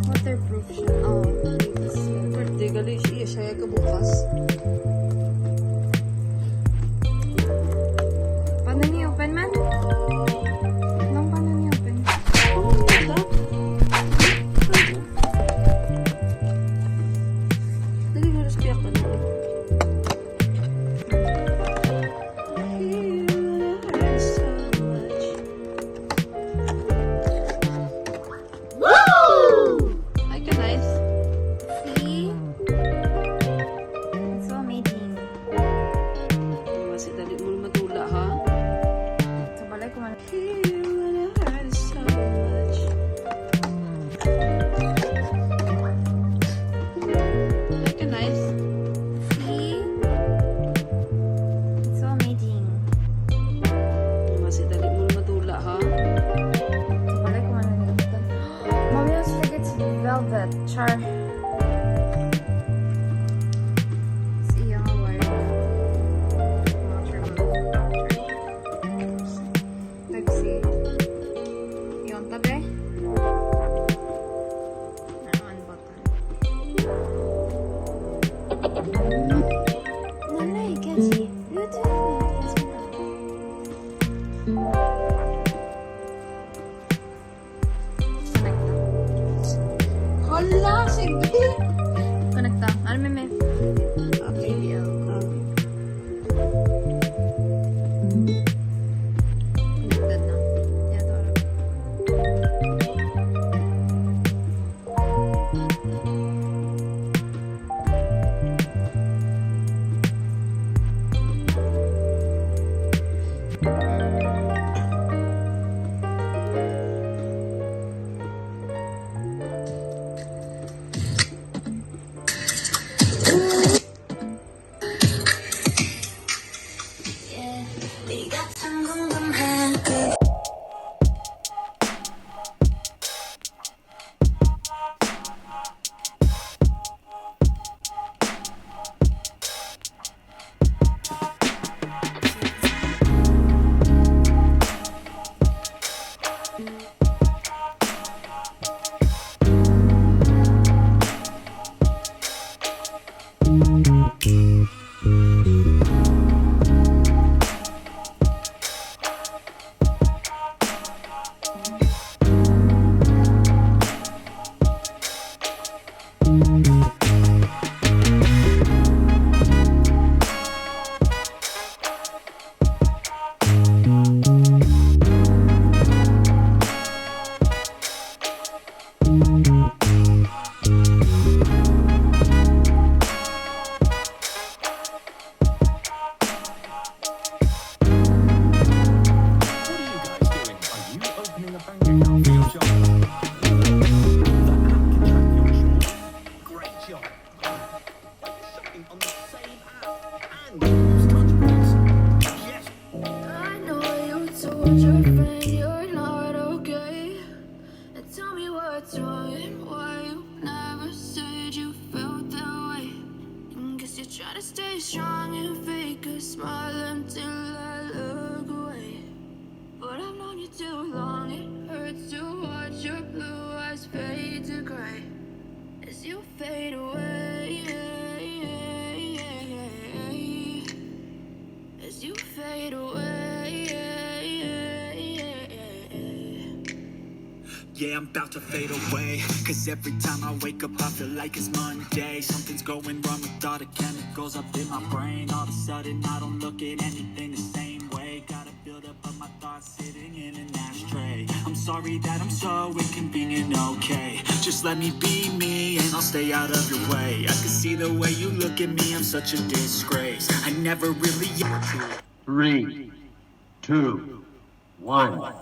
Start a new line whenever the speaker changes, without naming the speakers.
Waterproof siya. Oh, birthday gali siya. Siya ka bukas. Paano niya open man? Nang paano niya open? Ito? Dali mo rin siya ka na. Velvet char. See yung wire. Taxi. Yung tabi. Naman button. Nanay, catchy. Bluetooth.
Hala, sige.
Konekta. Ano meme?
JBL GO.
Connected na. Yan, tara.
Try to stay strong and fake a smile until I look away. But I've known you too long, it hurts to watch your blue eyes fade to gray as you fade away. As you fade away.
Yeah, I'm about to fade away, cause every time I wake up I feel like it's Monday. Something's going wrong with all the chemicals up in my brain. All of a sudden I don't look at anything the same way. Gotta build up of my thoughts sitting in an ashtray. I'm sorry that I'm so inconvenient, okay. Just let me be me and I'll stay out of your way. I can see the way you look at me, I'm such a disgrace. I never really...
3, 2, 1